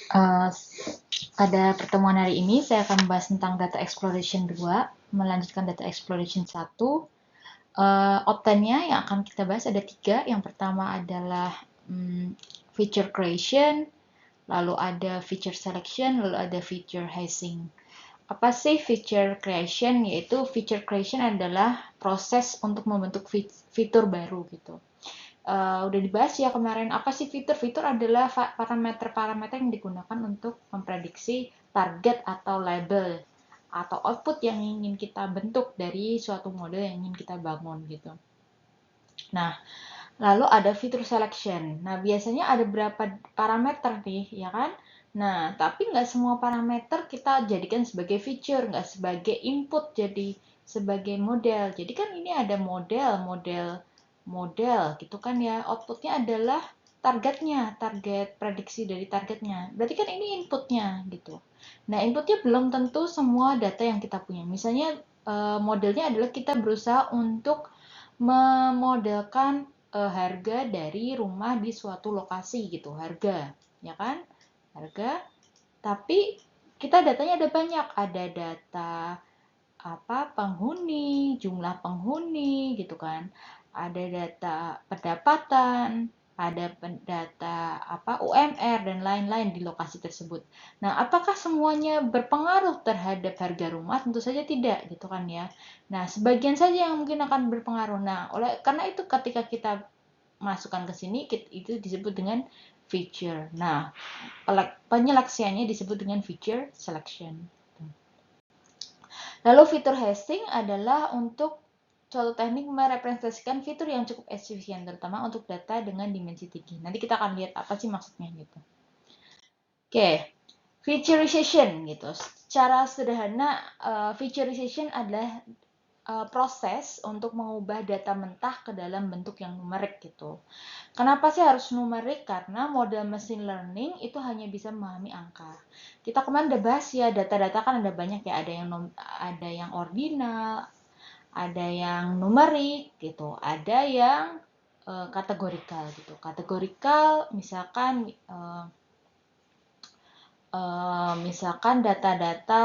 Eh, pada pertemuan hari ini saya akan membahas tentang data exploration 2, melanjutkan data exploration 1. Outline-nya yang akan kita bahas ada 3. Yang pertama adalah feature creation, lalu ada feature selection, lalu ada feature hazing. Apa sih feature creation? Yaitu feature creation adalah proses untuk membentuk fitur baru gitu. Udah dibahas ya kemarin, apa sih fitur? Fitur adalah parameter-parameter yang digunakan untuk memprediksi target atau label atau output yang ingin kita bentuk dari suatu model yang ingin kita bangun gitu. Nah, lalu ada fitur selection. Nah, biasanya ada berapa parameter nih, ya kan? Nah, tapi nggak semua parameter kita jadikan sebagai feature, nggak sebagai input, jadi sebagai model. Jadi kan ini ada model gitu kan ya. Outputnya adalah targetnya, target prediksi dari targetnya. Berarti kan ini inputnya gitu. Nah, inputnya belum tentu semua data yang kita punya. Misalnya modelnya adalah kita berusaha untuk memodelkan harga dari rumah di suatu lokasi gitu, harga, ya kan? Harga, tapi kita datanya ada banyak, ada data apa penghuni, jumlah penghuni gitu kan. Ada data pendapatan, ada data apa UMR dan lain-lain di lokasi tersebut. Nah, apakah semuanya berpengaruh terhadap harga rumah? Tentu saja tidak, gitu kan ya. Nah, sebagian saja yang mungkin akan berpengaruh. Nah, karena itu ketika kita masukkan ke sini itu disebut dengan feature. Nah, penyeleksiannya disebut dengan feature selection. Lalu fitur hazing adalah untuk suatu teknik merepresentasikan fitur yang cukup efisien, terutama untuk data dengan dimensi tinggi. Nanti kita akan lihat apa sih maksudnya gitu. Oke, featureization gitu. Secara sederhana, featureization adalah proses untuk mengubah data mentah ke dalam bentuk yang numerik gitu. Kenapa sih harus numerik? Karena model machine learning itu hanya bisa memahami angka. Kita kemarin udah bahas ya, data-data kan ada banyak ya, ada yang ordinal, ada yang numerik gitu, ada yang kategorikal gitu. Kategorikal misalkan data-data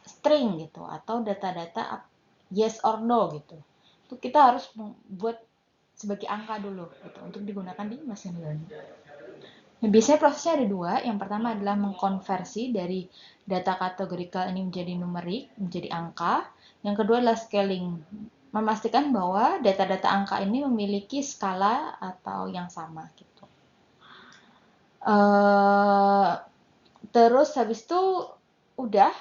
string gitu atau data-data yes or no gitu. Itu kita harus buat sebagai angka dulu gitu untuk digunakan di machine learning. Nah, biasanya prosesnya ada 2. Yang pertama adalah mengkonversi dari data kategorikal ini menjadi numerik, menjadi angka. Yang kedua adalah scaling, memastikan bahwa data-data angka ini memiliki skala atau yang sama gitu. Terus habis itu udah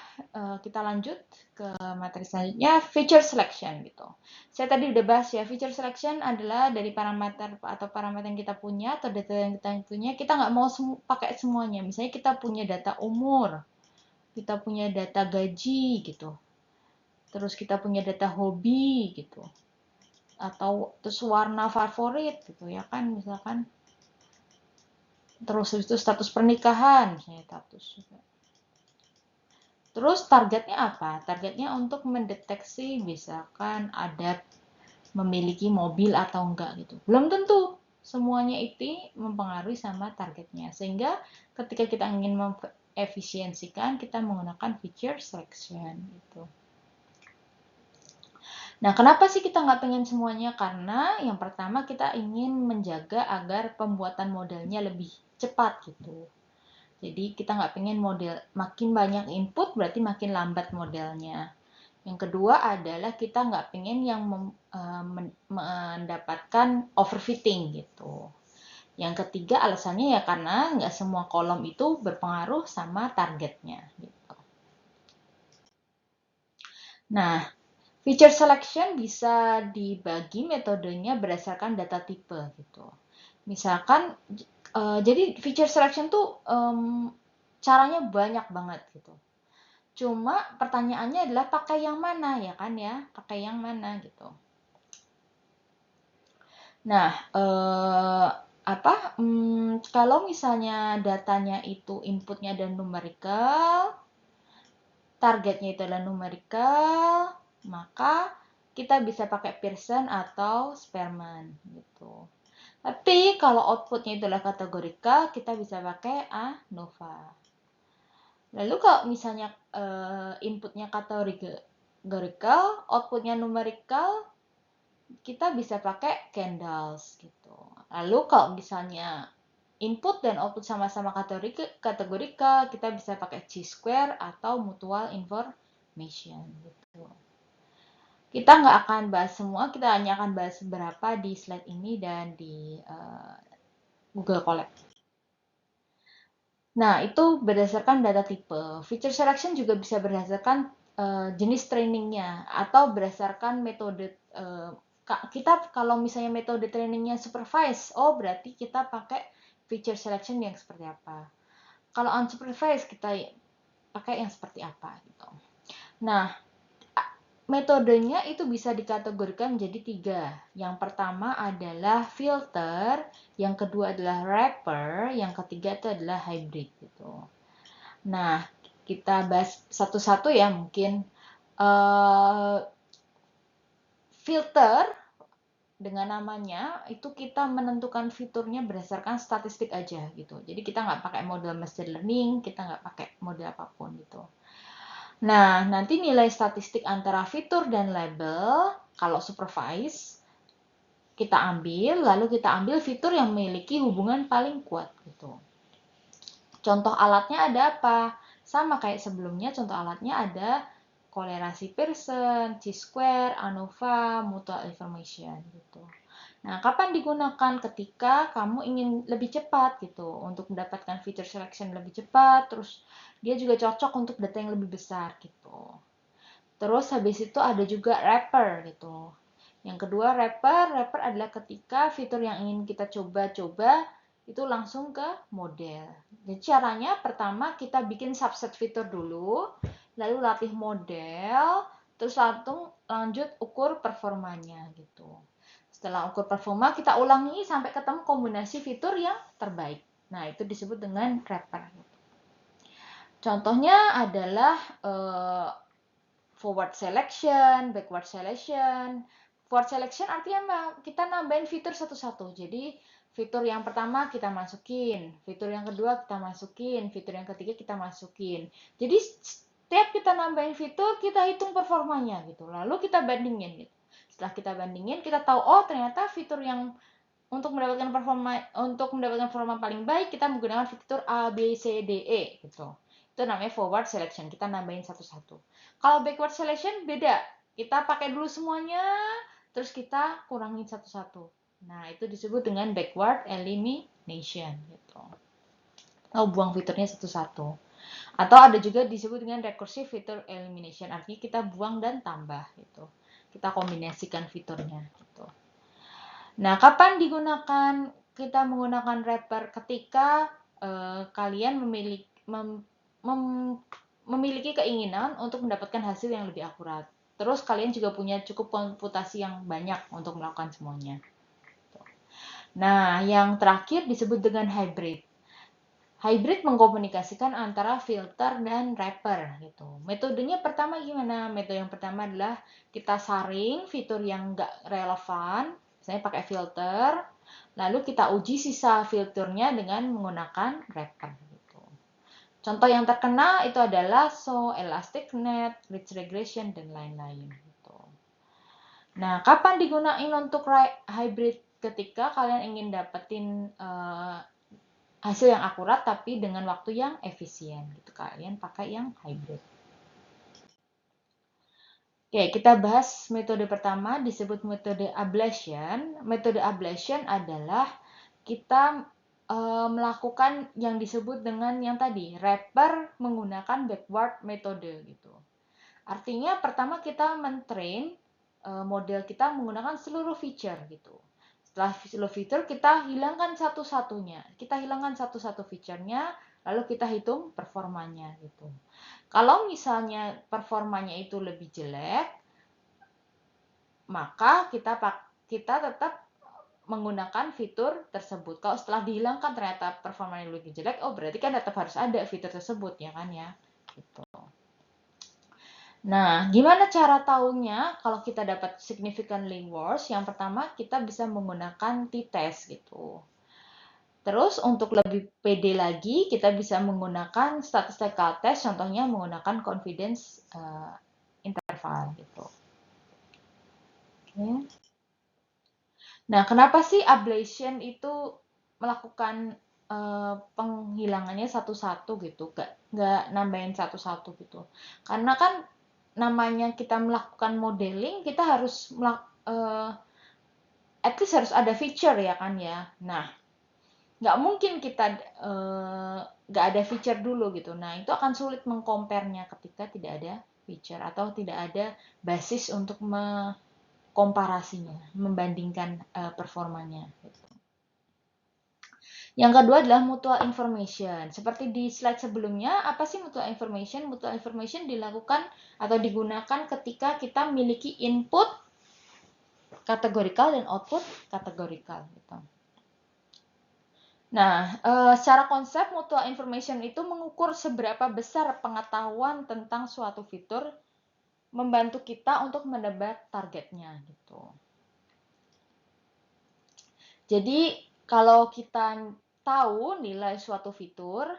kita lanjut ke materi selanjutnya, feature selection gitu. Saya tadi udah bahas ya, feature selection adalah dari parameter atau parameter yang kita punya atau data yang kita punya, kita nggak mau pakai semuanya. Misalnya kita punya data umur, kita punya data gaji gitu, terus kita punya data hobi gitu, atau terus warna favorit gitu ya kan, misalkan. Terus itu status pernikahan, misalnya status juga. Terus targetnya apa? Targetnya untuk mendeteksi misalkan ada memiliki mobil atau enggak gitu. Belum tentu semuanya itu mempengaruhi sama targetnya. Sehingga ketika kita ingin mengefisiensikan, kita menggunakan feature selection gitu. Nah, kenapa sih kita nggak pengen semuanya? Karena yang pertama kita ingin menjaga agar pembuatan modelnya lebih cepat gitu. Jadi kita nggak pengen model makin banyak input berarti makin lambat modelnya. Yang kedua adalah kita nggak pengen yang mendapatkan overfitting gitu. Yang ketiga alasannya ya karena nggak semua kolom itu berpengaruh sama targetnya gitu. Nah, feature selection bisa dibagi metodenya berdasarkan data tipe gitu. Misalkan, jadi feature selection tuh caranya banyak banget gitu. Cuma pertanyaannya adalah pakai yang mana ya kan ya, pakai yang mana gitu. Nah, kalau misalnya datanya itu inputnya dan numerical, targetnya itu adalah numerical, maka kita bisa pakai Pearson atau Spearman gitu. Tapi kalau outputnya itulah kategorikal, kita bisa pakai ANOVA. Lalu kalau misalnya inputnya kategorikal, outputnya numerical, kita bisa pakai candles gitu. Lalu kalau misalnya input dan output sama-sama kategorikal, kita bisa pakai chi-square atau mutual information gitu. Kita nggak akan bahas semua, kita hanya akan bahas beberapa di slide ini dan di Google Colab. Nah, itu berdasarkan data tipe. Feature selection juga bisa berdasarkan jenis trainingnya atau berdasarkan metode. Kita kalau misalnya metode trainingnya supervised, oh berarti kita pakai feature selection yang seperti apa. Kalau unsupervised, kita pakai yang seperti apa gitu. Nah, metodenya itu bisa dikategorikan menjadi 3. Yang pertama adalah filter, yang kedua adalah wrapper, yang ketiga itu adalah hybrid gitu. Nah, kita bahas satu-satu ya mungkin. Filter dengan namanya itu kita menentukan fiturnya berdasarkan statistik aja gitu. Jadi kita nggak pakai model machine learning, kita nggak pakai model apapun gitu. Nah, nanti nilai statistik antara fitur dan label, kalau supervise, kita ambil, lalu kita ambil fitur yang memiliki hubungan paling kuat gitu. Contoh alatnya ada apa? Sama kayak sebelumnya, contoh alatnya ada kolerasi Pearson, chi-square, ANOVA, mutual information gitu. Nah, kapan digunakan? Ketika kamu ingin lebih cepat gitu, untuk mendapatkan feature selection lebih cepat, terus dia juga cocok untuk data yang lebih besar gitu. Terus habis itu ada juga wrapper gitu. Yang kedua wrapper adalah ketika fitur yang ingin kita coba-coba itu langsung ke model. Jadi caranya pertama kita bikin subset fitur dulu, lalu latih model, terus lanjut ukur performanya gitu. Setelah ukur performa kita ulangi sampai ketemu kombinasi fitur yang terbaik. Nah, itu disebut dengan wrapper. Contohnya adalah forward selection, backward selection. Forward selection artinya apa? Kita nambahin fitur satu-satu. Jadi fitur yang pertama kita masukin, fitur yang kedua kita masukin, fitur yang ketiga kita masukin. Jadi setiap kita nambahin fitur, kita hitung performanya gitu. Lalu kita bandingin gitu. Setelah kita bandingin, kita tahu oh ternyata fitur yang untuk mendapatkan performa paling baik kita menggunakan fitur A, B, C, D, E gitu. Itu namanya forward selection, kita nambahin satu-satu. Kalau backward selection beda, kita pakai dulu semuanya, terus kita kurangin satu-satu. Nah, itu disebut dengan backward elimination gitu. Oh, buang fiturnya satu-satu. Atau ada juga disebut dengan recursive feature elimination, artinya kita buang dan tambah gitu. Kita kombinasikan fiturnya gitu. Nah, kapan digunakan? Kita menggunakan wrapper ketika kalian memiliki keinginan untuk mendapatkan hasil yang lebih akurat. Terus kalian juga punya cukup komputasi yang banyak untuk melakukan semuanya. Nah, yang terakhir disebut dengan hybrid. Hybrid mengkomunikasikan antara filter dan wrapper gitu. Metodenya pertama gimana? Metode yang pertama adalah kita saring fitur yang nggak relevan, misalnya pakai filter, lalu kita uji sisa filternya dengan menggunakan wrapper gitu. Contoh yang terkenal itu adalah Elastic Net, Ridge Regression, dan lain-lain gitu. Nah, kapan digunain untuk hybrid? Ketika kalian ingin dapetin hasil yang akurat tapi dengan waktu yang efisien gitu, kalian pakai yang hybrid. Oke, kita bahas metode pertama disebut metode ablation. Metode ablation adalah kita melakukan yang disebut dengan yang tadi wrapper menggunakan backward metode gitu. Artinya pertama kita mentrain model kita menggunakan seluruh feature gitu. Setelah seluruh fitur kita hilangkan satu-satunya. Kita hilangkan satu-satu fiturnya, lalu kita hitung performanya gitu. Kalau misalnya performanya itu lebih jelek, maka kita tetap menggunakan fitur tersebut. Kalau setelah dihilangkan ternyata performanya lebih jelek, oh berarti kan tetap harus ada fitur tersebut ya kan ya. Gitu. Nah, gimana cara taunya kalau kita dapat significantly worse? Yang pertama, kita bisa menggunakan t-test gitu. Terus untuk lebih pede lagi, kita bisa menggunakan statistical test, contohnya menggunakan confidence interval gitu. Oke. Nah, kenapa sih ablation itu melakukan penghilangannya satu-satu gitu, nggak nambahin satu-satu gitu? Karena kan namanya kita melakukan modeling, kita harus at least harus ada feature ya kan ya. Nah, nggak mungkin kita nggak ada feature dulu gitu. Nah, itu akan sulit mengkomparnya ketika tidak ada feature atau tidak ada basis untuk komparasinya, membandingkan performanya. Gitu. Yang kedua adalah mutual information. Seperti di slide sebelumnya, apa sih mutual information? Mutual information dilakukan atau digunakan ketika kita memiliki input kategorikal dan output kategorikal. Gitu. Nah, secara konsep mutual information itu mengukur seberapa besar pengetahuan tentang suatu fitur membantu kita untuk menebak targetnya gitu. Jadi kalau kita tahu nilai suatu fitur,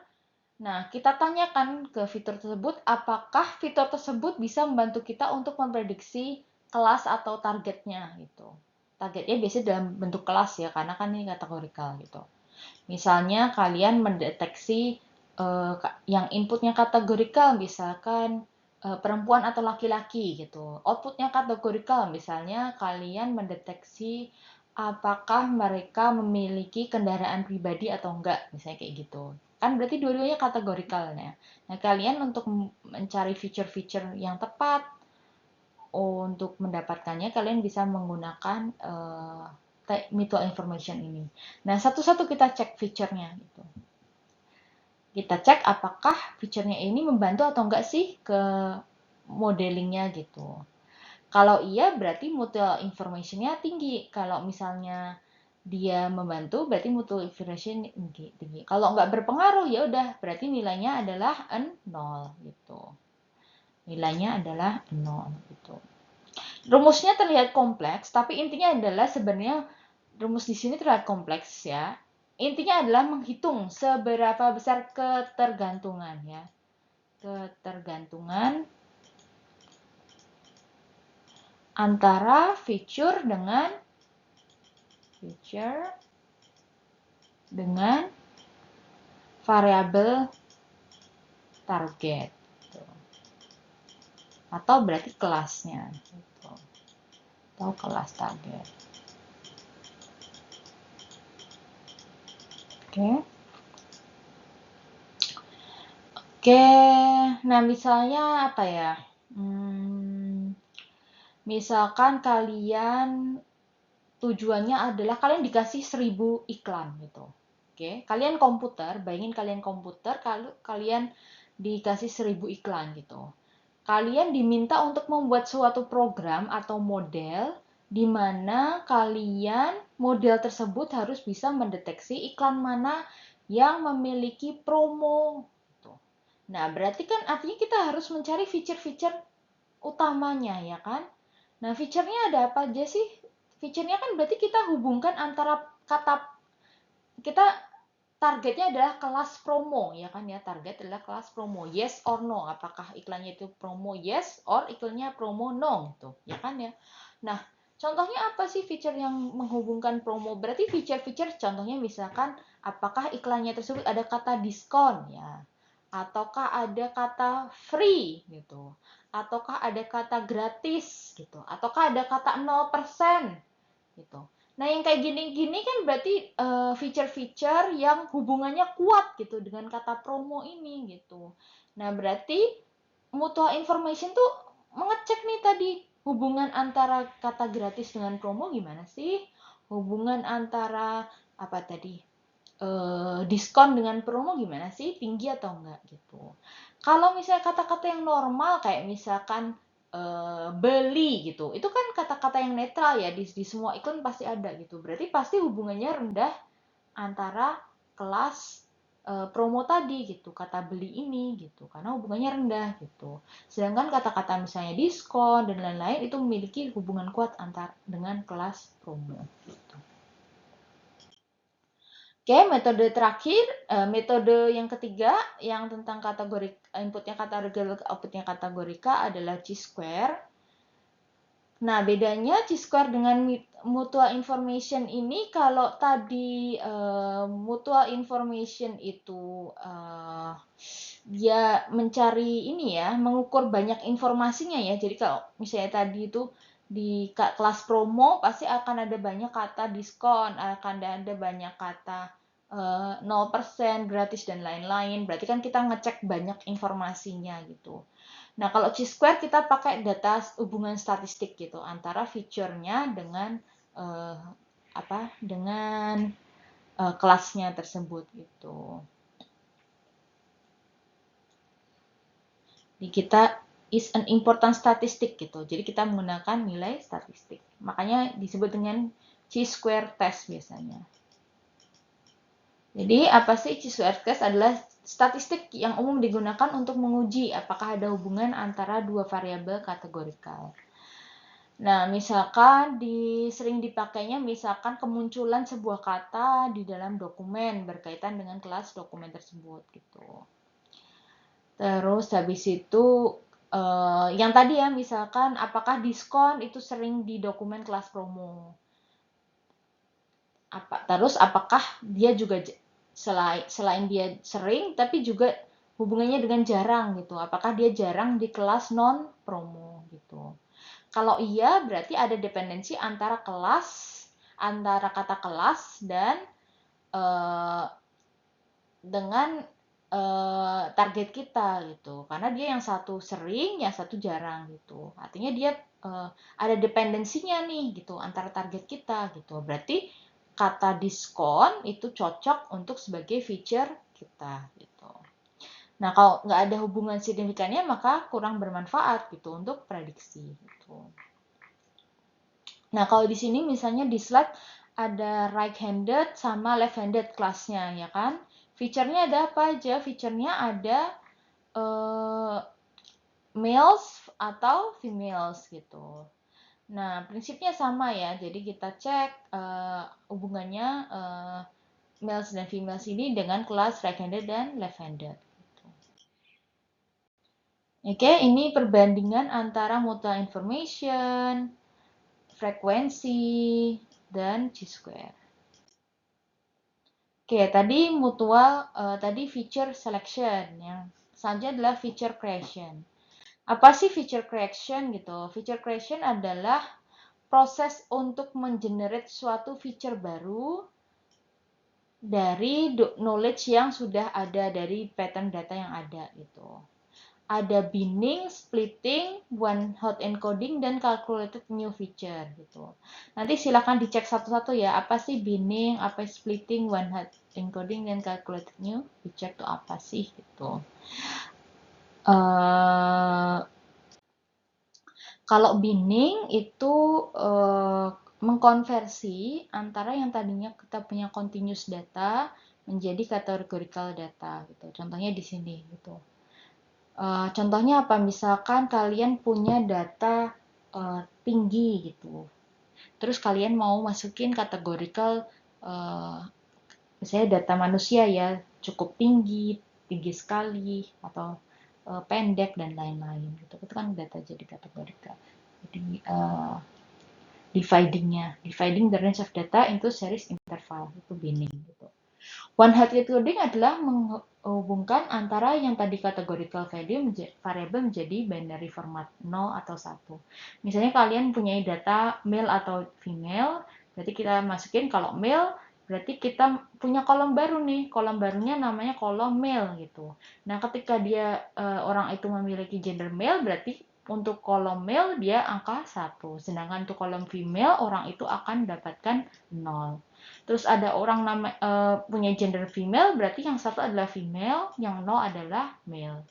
nah kita tanyakan ke fitur tersebut apakah fitur tersebut bisa membantu kita untuk memprediksi kelas atau targetnya gitu. Targetnya biasanya dalam bentuk kelas ya, karena kan ini kategorikal gitu. Misalnya kalian mendeteksi yang inputnya kategorikal, misalkan perempuan atau laki-laki gitu. Outputnya kategorikal, misalnya kalian mendeteksi apakah mereka memiliki kendaraan pribadi atau enggak, misalnya kayak gitu. Kan berarti dua-duanya kategorikalnya. Nah, kalian untuk mencari feature-feature yang tepat untuk mendapatkannya, kalian bisa menggunakan mutual information ini. Nah, satu-satu kita cek feature-nya gitu. Kita cek apakah feature-nya ini membantu atau enggak sih ke modelingnya gitu. Kalau iya berarti mutual information-nya tinggi. Kalau misalnya dia membantu berarti mutual information tinggi. Kalau nggak berpengaruh ya udah berarti nilainya adalah 0 gitu. Nilainya adalah 0 gitu. Rumusnya terlihat kompleks, tapi intinya adalah sebenarnya rumus di sini terlihat kompleks ya. Intinya adalah menghitung seberapa besar ketergantungan ya. Ketergantungan antara feature dengan variabel target gitu. Atau berarti kelasnya gitu. Atau kelas target. Oke. Oke, nah misalnya apa ya? Misalkan kalian tujuannya adalah kalian dikasih 1000 iklan gitu. Oke, kalian komputer, bayangin kalian komputer, kalau kalian dikasih 1000 iklan gitu. Kalian diminta untuk membuat suatu program atau model di mana kalian model tersebut harus bisa mendeteksi iklan mana yang memiliki promo. Gitu. Nah, berarti kan artinya kita harus mencari feature-feature utamanya ya kan? Nah, feature-nya ada apa aja sih? Feature-nya kan berarti kita hubungkan antara kata kita targetnya adalah kelas promo ya kan ya, target adalah kelas promo, yes or no, apakah iklannya itu promo yes or iklannya promo no gitu ya kan ya. Nah, contohnya apa sih feature yang menghubungkan promo? Berarti feature-feature contohnya misalkan apakah iklannya tersebut ada kata diskon ya, ataukah ada kata free gitu, ataukah ada kata gratis gitu, ataukah ada kata 0% gitu. Nah, yang kayak gini-gini kan berarti feature-feature yang hubungannya kuat gitu dengan kata promo ini gitu. Nah, berarti mutual information tuh mengecek nih tadi hubungan antara kata gratis dengan promo gimana sih? Hubungan antara apa tadi? Diskon dengan promo gimana sih? Tinggi atau enggak gitu. Kalau misalnya kata-kata yang normal kayak misalkan beli gitu, itu kan kata-kata yang netral ya, di semua iklan pasti ada gitu. Berarti pasti hubungannya rendah antara kelas promo tadi gitu, kata beli ini gitu, karena hubungannya rendah gitu. Sedangkan kata-kata misalnya diskon dan lain-lain itu memiliki hubungan kuat antar dengan kelas promo. Gitu. Oke, metode terakhir, metode yang ketiga yang tentang kategori inputnya kategorika, outputnya kategorika adalah Chi-square. Nah, bedanya Chi-square dengan mutual information ini, kalau tadi mutual information itu dia mencari ini ya, mengukur banyak informasinya ya. Jadi kalau misalnya tadi itu di kelas promo pasti akan ada banyak kata diskon, akan ada banyak kata 0% gratis dan lain-lain. Berarti kan kita ngecek banyak informasinya gitu. Nah, kalau Chi-square kita pakai data hubungan statistik gitu antara feature-nya dengan uh, kelasnya tersebut gitu. Jadi kita is an important statistic gitu. Jadi kita menggunakan nilai statistik. Makanya disebut dengan Chi-square test biasanya. Jadi apa sih Chi-square test? Adalah statistik yang umum digunakan untuk menguji apakah ada hubungan antara dua variabel kategorikal. Nah, misalkan sering dipakainya misalkan kemunculan sebuah kata di dalam dokumen berkaitan dengan kelas dokumen tersebut gitu. Terus habis itu yang tadi ya misalkan apakah diskon itu sering di dokumen kelas promo. Terus apakah dia juga selain dia sering tapi juga hubungannya dengan jarang gitu. Apakah dia jarang di kelas non promo gitu. Kalau iya berarti ada dependensi antara kata kelas dan dengan target kita gitu. Karena dia yang satu sering, yang satu jarang gitu. Artinya dia ada dependensinya nih gitu antara target kita gitu. Berarti kata diskon itu cocok untuk sebagai feature kita gitu. Nah, kalau nggak ada hubungan signifikannya maka kurang bermanfaat gitu untuk prediksi gitu. Nah, kalau di sini misalnya di slide ada right-handed sama left-handed kelasnya, ya kan? Feature-nya ada apa aja? Feature-nya ada males atau females gitu. Nah, prinsipnya sama ya. Jadi kita cek hubungannya males dan females ini dengan kelas right-handed dan left-handed. Gitu. Oke, ini perbandingan antara mutual information, frekuensi, dan Chi-square. Oke, tadi mutual, tadi feature selection. Yang selanjutnya adalah feature creation. Apa sih feature creation gitu? Feature creation adalah proses untuk mengenerate suatu feature baru dari knowledge yang sudah ada, dari pattern data yang ada gitu. Ada binning, splitting, one-hot encoding, dan calculated new feature gitu. Nanti silakan dicek satu-satu ya, apa sih binning, apa splitting, one-hot encoding, dan calculated new feature itu apa sih gitu. Kalau binning itu mengkonversi antara yang tadinya kita punya continuous data menjadi categorical data gitu. Contohnya di sini gitu. Contohnya apa? Misalkan kalian punya data tinggi gitu. Terus kalian mau masukin categorical misalnya data manusia ya cukup tinggi, tinggi sekali atau pendek dan lain-lain gitu. Itu kan data jadi kategorical. Jadi dividing the range of data into series interval itu binning gitu. One-hot encoding adalah menghubungkan antara yang tadi categorical variable menjadi binary format 0 atau 1. Misalnya kalian punya data male atau female, berarti kita masukin kalau male berarti kita punya kolom baru nih. Kolom barunya namanya kolom male gitu. Nah, ketika dia orang itu memiliki gender male berarti untuk kolom male dia angka 1. Sedangkan untuk kolom female orang itu akan mendapatkan 0. Terus ada orang punya gender female, berarti yang satu adalah female, yang 0 adalah male.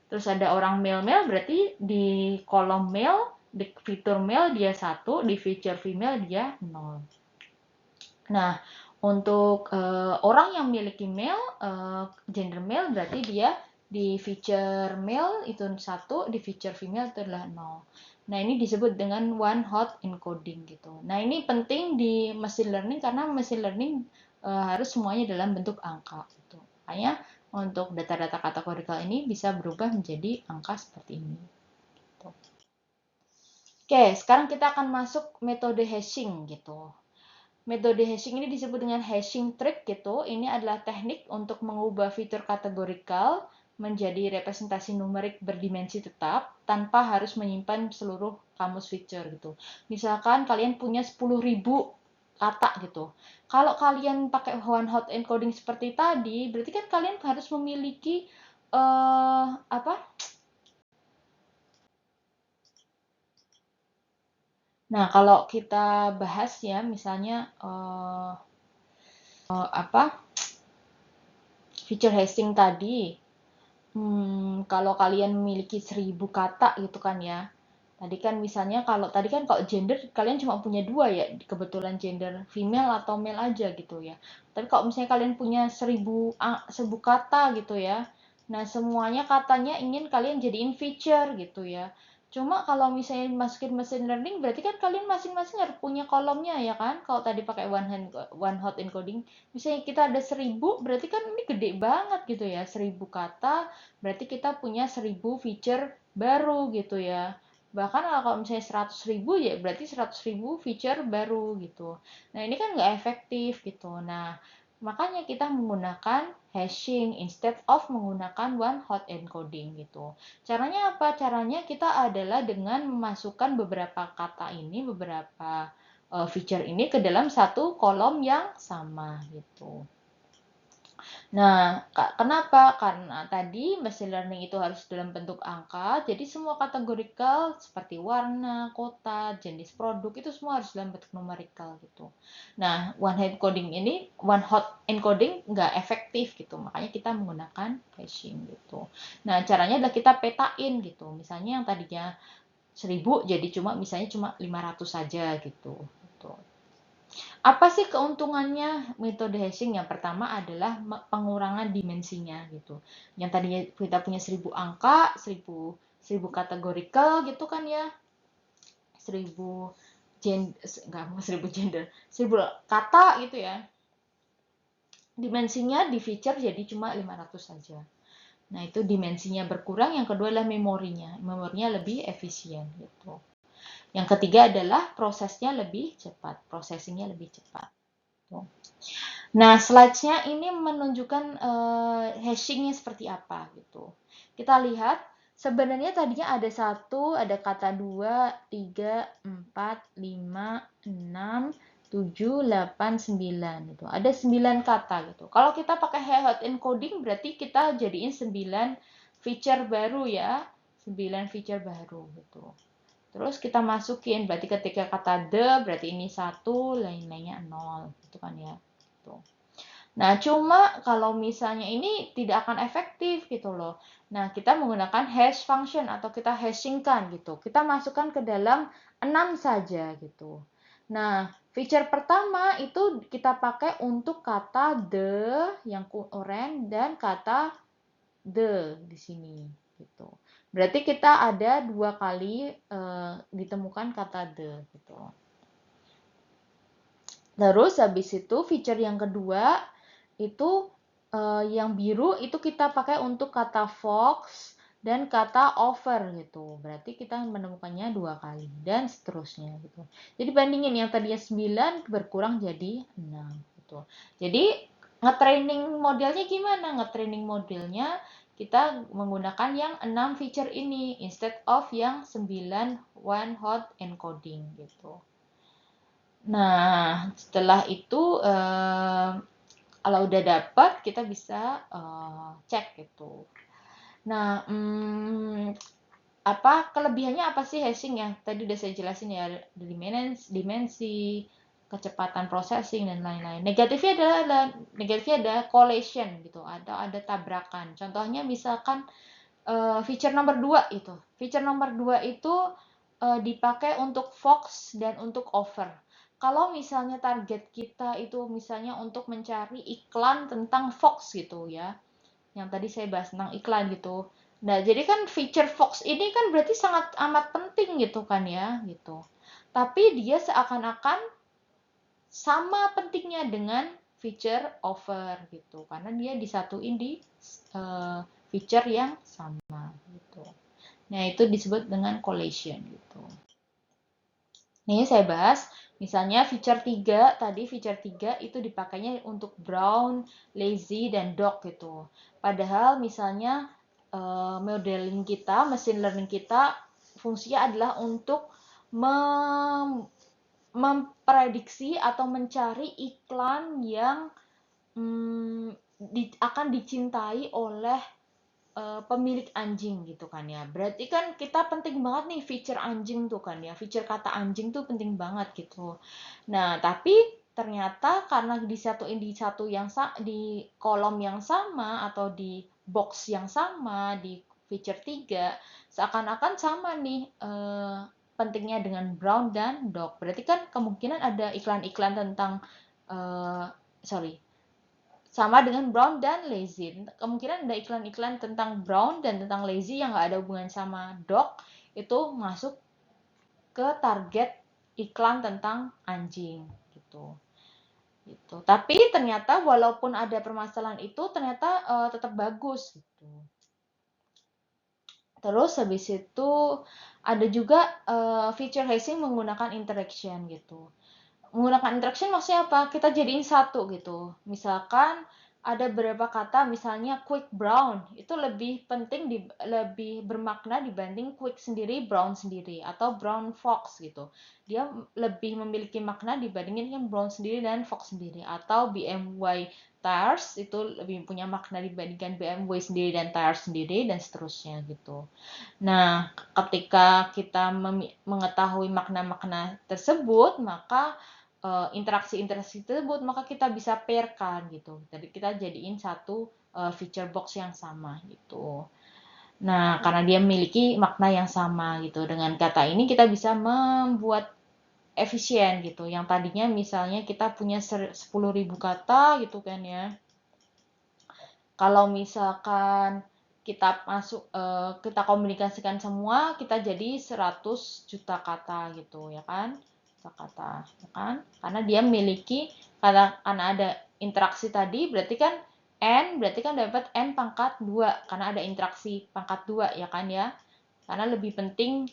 Terus ada orang male-male, berarti di kolom male, di fitur male dia 1, di feature female dia 0. Nah, Untuk orang yang memiliki male, gender male, berarti dia di feature male itu 1, di feature female itu adalah 0. Nah, ini disebut dengan one hot encoding gitu. Nah, ini penting di machine learning karena machine learning harus semuanya dalam bentuk angka gitu. Makanya untuk data-data kategorikal ini bisa berubah menjadi angka seperti ini. Gitu. Oke, sekarang kita akan masuk metode hashing gitu. Metode hashing ini disebut dengan hashing trick gitu. Ini adalah teknik untuk mengubah fitur kategorikal menjadi representasi numerik berdimensi tetap tanpa harus menyimpan seluruh kamus feature gitu. Misalkan kalian punya 10.000 kata gitu. Kalau kalian pakai one hot encoding seperti tadi, berarti kan kalian harus memiliki apa? Nah, kalau kita bahas ya, misalnya apa? Feature hashing tadi. Kalau kalian memiliki 1.000 kata gitu kan ya. Tadi kan misalnya kalau gender kalian cuma punya 2 ya, kebetulan gender female atau male aja gitu ya. Tapi kalau misalnya kalian punya 1.000 kata gitu ya. Nah, semuanya katanya ingin kalian jadiin feature gitu ya. Cuma kalau misalnya masukin machine learning berarti kan kalian masing-masing harus punya kolomnya ya kan. Kalau tadi pakai one hot encoding, misalnya kita ada 1.000 berarti kan ini gede banget gitu ya. 1.000 kata berarti kita punya 1.000 feature baru gitu ya. Bahkan kalau misalnya 100.000 ya berarti 100.000 feature baru gitu. Nah, ini kan nggak efektif gitu. Nah, makanya kita menggunakan hashing instead of menggunakan one hot encoding gitu. Caranya apa? Caranya kita adalah dengan memasukkan beberapa kata ini, beberapa feature ini ke dalam satu kolom yang sama gitu. Nah, kenapa? Karena tadi machine learning itu harus dalam bentuk angka, jadi semua kategorikal seperti warna, kota, jenis produk itu semua harus dalam bentuk numerikal gitu. Nah, one hot encoding nggak efektif gitu, makanya kita menggunakan hashing gitu. Nah, caranya adalah kita petain gitu. Misalnya yang tadinya 1.000 jadi cuma 500 saja gitu. Gitu. Apa sih keuntungannya metode hashing? Yang pertama adalah pengurangan dimensinya gitu. Yang tadinya kita punya 1.000 angka, 1.000 kategorikal gitu kan ya. 1.000 enggak mau 1.000 gender, 1.000 kata gitu ya. Dimensinya di feature jadi cuma 500 saja. Nah, itu dimensinya berkurang. Yang kedua adalah memorinya. Memorinya lebih efisien gitu. Yang ketiga adalah prosesnya lebih cepat, processingnya lebih cepat. Tuh. Nah, slides-nya ini menunjukkan hashing-nya seperti apa gitu. Kita lihat, sebenarnya tadinya ada 1, ada kata 2, 3, 4, 5, 6, 7, 8, 9 gitu. Ada 9 kata gitu. Kalau kita pakai hot encoding berarti kita jadiin 9 feature baru ya. 9 feature baru gitu. Terus kita masukin, berarti ketika kata the, berarti ini 1, lain-lainnya 0 gitu kan ya. Gitu. Nah, cuma kalau misalnya ini tidak akan efektif gitu loh. Nah, kita menggunakan hash function atau kita hashingkan gitu. Kita masukkan ke dalam 6 saja gitu. Nah, feature pertama itu kita pakai untuk kata the yang oranye dan kata the di sini gitu. Berarti kita ada 2 kali ditemukan kata the gitu. Terus habis itu feature yang kedua itu yang biru itu kita pakai untuk kata fox dan kata over gitu. Berarti kita menemukannya 2 kali dan seterusnya gitu. Jadi bandingin yang tadinya 9 berkurang jadi 6 gitu. Jadi nge-training modelnya gimana? Nge-training modelnya kita menggunakan yang 6 feature ini instead of yang 9 one hot encoding gitu. Nah, setelah itu kalau udah dapat kita bisa cek gitu. Nah, kelebihannya apa sih hashing ya? Tadi udah saya jelasin ya, dimensi, kecepatan processing dan lain-lain. Negatifnya ada collision gitu, atau ada tabrakan. Contohnya misalkan feature nomor 2 itu. Feature nomor 2 itu dipakai untuk fox dan untuk over. kalau misalnya target kita itu misalnya untuk mencari iklan tentang Fox gitu ya, yang tadi saya bahas tentang iklan gitu. Nah, jadi kan feature Fox ini kan berarti sangat amat penting gitu kan ya, gitu. Tapi dia seakan-akan sama pentingnya dengan feature over gitu, karena dia disatuin di feature yang sama gitu. Nah, itu disebut dengan collation gitu. Nih saya bahas, misalnya feature 3, tadi feature 3 itu dipakainya untuk brown, lazy, dan dog gitu. Padahal misalnya modeling kita, machine learning kita, fungsinya adalah untuk memprediksi atau mencari iklan yang akan dicintai oleh pemilik anjing gitu kan ya. Berarti kan kita penting banget nih feature anjing tuh kan ya. Feature kata anjing tuh penting banget gitu. Nah, tapi ternyata karena disatuin di satu yang di kolom yang sama atau di box yang sama di feature 3 seakan-akan sama nih pentingnya dengan brown dan dog. Berarti kan kemungkinan ada iklan-iklan tentang sorry, sama dengan brown dan lazy. Kemungkinan ada iklan-iklan tentang brown dan tentang lazy yang nggak ada hubungan sama dog itu masuk ke target iklan tentang anjing gitu. Gitu. Tapi ternyata walaupun ada permasalahan itu ternyata tetap bagus gitu. Terus habis itu ada juga feature hazing menggunakan interaction gitu. Menggunakan interaction maksudnya apa? Kita jadiin satu gitu. Misalkan ada beberapa kata misalnya quick brown itu lebih penting lebih bermakna dibanding quick sendiri brown sendiri atau brown fox gitu. Dia lebih memiliki makna dibandingin yang brown sendiri dan fox sendiri atau BMW tires itu lebih punya makna dibandingkan BMW sendiri dan tires sendiri dan seterusnya gitu. Nah, ketika kita mengetahui makna-makna tersebut, maka interaksi-interaksi tersebut maka kita bisa pairkan gitu. Jadi kita jadiin satu feature box yang sama gitu. Nah, karena dia memiliki makna yang sama gitu. Dengan kata ini kita bisa membuat efisien gitu. Yang tadinya misalnya kita punya 10.000 kata gitu kan ya. Kalau misalkan kita kita komunikasikan semua, kita jadi 100 juta kata gitu ya kan, kata ya kan, karena dia memiliki karena ada interaksi tadi berarti kan n berarti kan dapat n pangkat 2 karena ada interaksi pangkat 2 ya kan ya, karena lebih penting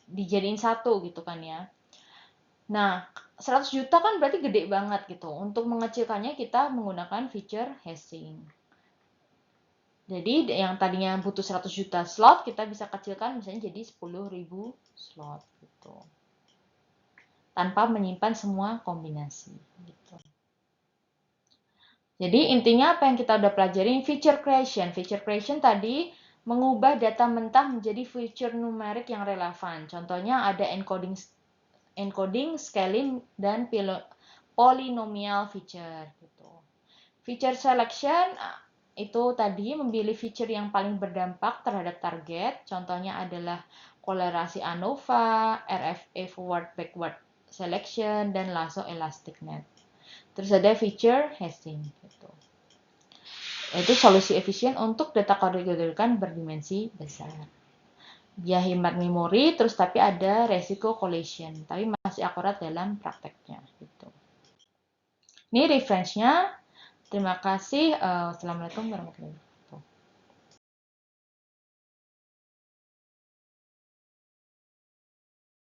dijadiin satu gitu kan ya. Nah, 100 juta kan berarti gede banget gitu. Untuk mengecilkannya kita menggunakan feature hazing. Jadi yang tadinya butuh 100 juta slot, kita bisa kecilkan misalnya jadi 10.000 slot gitu. Tanpa menyimpan semua kombinasi gitu. Jadi intinya apa yang kita udah pelajarin, feature creation. Feature creation tadi mengubah data mentah menjadi feature numerik yang relevan. Contohnya ada encoding, scaling, dan polynomial feature gitu. Feature selection itu tadi memilih feature yang paling berdampak terhadap target. Contohnya adalah kolerasi ANOVA, RFA forward backward selection, dan lasso elastic net. Terus ada feature hazing gitu. Itu solusi efisien untuk data kategorikan berdimensi besar. Dia hemat memori, terus tapi ada resiko collision, tapi masih akurat dalam prakteknya gitu. Ini reference-nya. Terima kasih. Assalamualaikum warahmatullahi wabarakatuh.